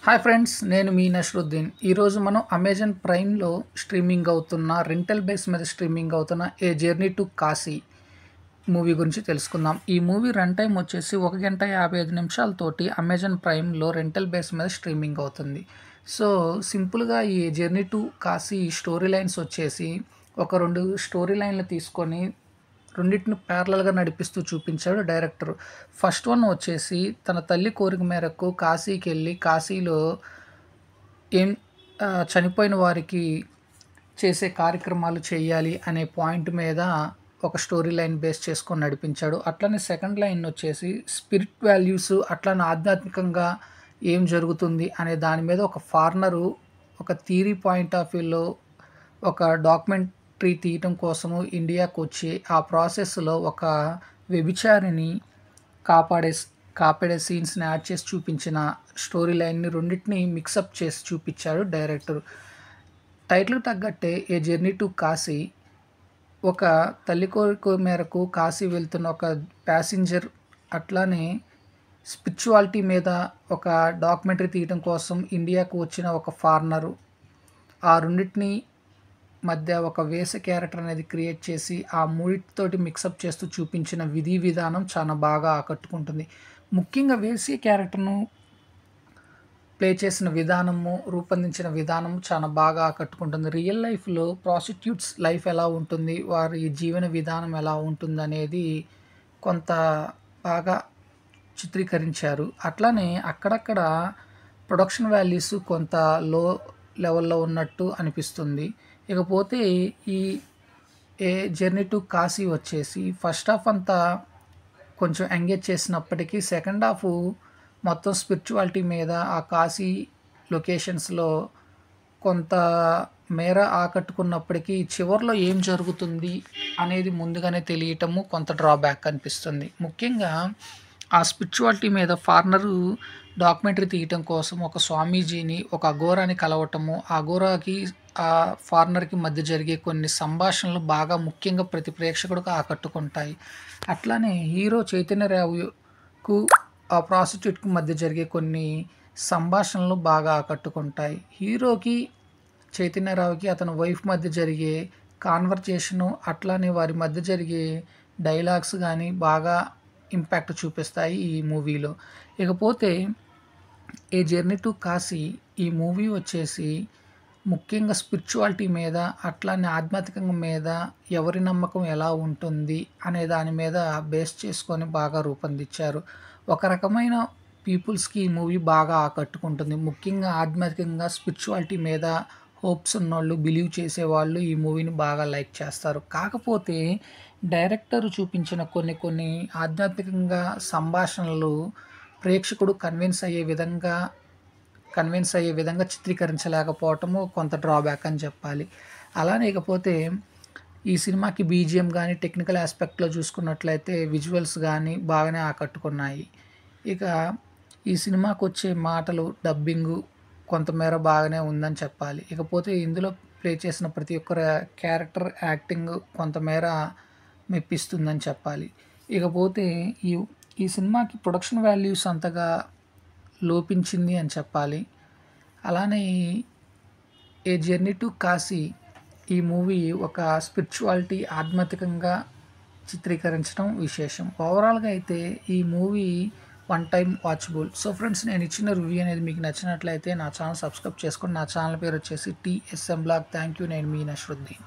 Hi friends, నేను మీ నష్రుద్దీన్. ఈరోజు మనం అమెజాన్ ప్రైమ్లో స్ట్రీమింగ్ అవుతున్న రెంటల్ బేస్ మీద స్ట్రీమింగ్ అవుతున్న ఏ జర్నీ టు కాశీ మూవీ గురించి తెలుసుకుందాం. ఈ మూవీ రన్ టైం వచ్చేసి 1 గంట 55 నిమిషాలతోటి అమెజాన్ ప్రైమ్లో రెంటల్ బేస్ మీద స్ట్రీమింగ్ అవుతుంది. సో సింపుల్గా ఈ journey to Kashi story lines వచ్చేసి ఒక 2 స్టోరీ లైన్లు తీసుకొని రెండింటిని ప్యారలల్గా నడిపిస్తూ చూపించాడు డైరెక్టర్. ఫస్ట్ వన్ వచ్చేసి తన తల్లి కోరిక మేరకు కాశీకి వెళ్ళి కాశీలో ఏం చనిపోయిన వారికి చేసే కార్యక్రమాలు చేయాలి అనే పాయింట్ మీద ఒక స్టోరీ లైన్ బేస్ చేసుకొని నడిపించాడు. అట్లనే సెకండ్ లైన్ వచ్చేసి స్పిరిట్ వాల్యూస్ అట్లనే ఆధ్యాత్మికంగా ఏం జరుగుతుంది అనే దాని మీద ఒక ఫారినరు ఒక థియరీ పాయింట్ ఆఫ్ వ్యూలో ఒక డాక్యుమెంటరీ తీయటం కోసము ఇండియాకు వచ్చి ఆ ప్రాసెస్లో ఒక వ్యభిచారిని కాపాడే సీన్స్ని యాడ్ చేసి చూపించిన స్టోరీ లైన్ని రెండింటిని మిక్సప్ చేసి చూపించాడు డైరెక్టర్. టైటిల్కి తగ్గట్టే ఏ జర్నీ టు కాశీ ఒక తల్లి కోరిక మేరకు కాశీ వెళ్తున్న ఒక ప్యాసింజర్, అట్లానే స్పిరిచువాలిటీ మీద ఒక డాక్యుమెంటరీ తీయడం కోసం ఇండియాకు వచ్చిన ఒక ఫారినరు, ఆ రెండింటిని మధ్య ఒక వేస క్యారెక్టర్ అనేది క్రియేట్ చేసి ఆ మూడితోటి మిక్సప్ చేస్తూ చూపించిన విధానం చాలా బాగా ఆకట్టుకుంటుంది. ముఖ్యంగా వేసే క్యారెక్టర్ను ప్లే చేసిన విధానము, రూపొందించిన విధానము చాలా బాగా ఆకట్టుకుంటుంది. రియల్ లైఫ్లో ప్రాస్టిట్యూట్స్ లైఫ్ ఎలా ఉంటుంది, వారి జీవన విధానం ఎలా ఉంటుంది అనేది కొంత బాగా చిత్రీకరించారు. అట్లానే అక్కడక్కడ ప్రొడక్షన్ వాల్యూస్ కొంత లో లెవెల్లో ఉన్నట్టు అనిపిస్తుంది. ఇకపోతే ఈ ఏ జర్నీ టు కాశీ వచ్చేసి ఫస్ట్ హాఫ్ అంతా కొంచెం ఎంగేజ్ చేసినప్పటికీ సెకండ్ హాఫ్ మొత్తం స్పిరిచువాలిటీ మీద ఆ కాశీ లొకేషన్స్లో కొంత మేర ఆకట్టుకున్నప్పటికీ చివరిలో ఏం జరుగుతుంది అనేది ముందుగానే తెలియటము కొంత డ్రాబ్యాక్ అనిపిస్తుంది. ముఖ్యంగా ఆ స్పిరిచువాలిటీ మీద ఫారినరు డాక్యుమెంటరీ తీయటం కోసం ఒక స్వామీజీని, ఒక అఘోరాని కలవటము, ఆ అఘోరాకి ఆ ఫారినర్కి మధ్య జరిగే కొన్ని సంభాషణలు బాగా ముఖ్యంగా ప్రతి ప్రేక్షకుడికి ఆకట్టుకుంటాయి. అట్లానే హీరో చైతన్యరావుకు ఆ ప్రాస్టిట్యూట్కి మధ్య జరిగే కొన్ని సంభాషణలు బాగా ఆకట్టుకుంటాయి. హీరోకి చైతన్యరావుకి అతని వైఫ్ మధ్య జరిగే కాన్వర్జేషను, అట్లానే వారి మధ్య జరిగే డైలాగ్స్ కానీ బాగా ఇంపాక్ట్ చూపిస్తాయి ఈ మూవీలో. ఇకపోతే ఏ జర్నీ టు కాశీ ఈ మూవీ వచ్చేసి ముఖ్యంగా స్పిరిచువాలిటీ మీద, అట్లానే ఆధ్యాత్మికంగా మీద ఎవరి నమ్మకం ఎలా ఉంటుంది అనే దాని మీద బేస్ చేసుకొని బాగా రూపొందించారు. ఒక రకమైన పీపుల్స్కి ఈ మూవీ బాగా ఆకట్టుకుంటుంది. ముఖ్యంగా ఆధ్యాత్మికంగా స్పిరిచువాలిటీ మీద హోప్స్ ఉన్నోళ్ళు, బిలీవ్ చేసేవాళ్ళు ఈ మూవీని బాగా లైక్ చేస్తారు. కాకపోతే డైరెక్టర్ చూపించిన కొన్ని ఆధ్యాత్మికంగా సంభాషణలు ప్రేక్షకుడు కన్విన్స్ అయ్యే విధంగా చిత్రీకరించలేకపోవటము కొంత డ్రాబ్యాక్ అని చెప్పాలి. అలానే ఇకపోతే ఈ సినిమాకి బీజిఎం కానీ టెక్నికల్ ఆస్పెక్ట్లో చూసుకున్నట్లయితే విజువల్స్ కానీ బాగానే ఆకట్టుకున్నాయి. ఇక ఈ సినిమాకు వచ్చే మాటలు, డబ్బింగు కొంతమేర బాగానే ఉందని చెప్పాలి. ఇకపోతే ఇందులో ప్లే చేసిన ప్రతి ఒక్కరి క్యారెక్టర్ యాక్టింగ్ కొంతమేర మెప్పిస్తుందని చెప్పాలి. ఇకపోతే ఈ సినిమాకి ప్రొడక్షన్ వాల్యూస్ అంతగా లోపించింది అని చెప్పాలి. అలానే ఏ జర్నీ టు కాశీ ఈ మూవీ ఒక స్పిరిచువాలిటీ, ఆధ్యాత్మికంగా చిత్రీకరించడం విశేషం. ఓవరాల్గా అయితే ఈ movie one time watchable. So friends, నేను ఇచ్చిన రివ్యూ అనేది మీకు నచ్చినట్లయితే నా ఛానల్ సబ్స్క్రైబ్ చేసుకొని, నా ఛానల్ పేరు వచ్చేసి TSM Blog. Thank you. నేను మీ నష్రుద్దీన్.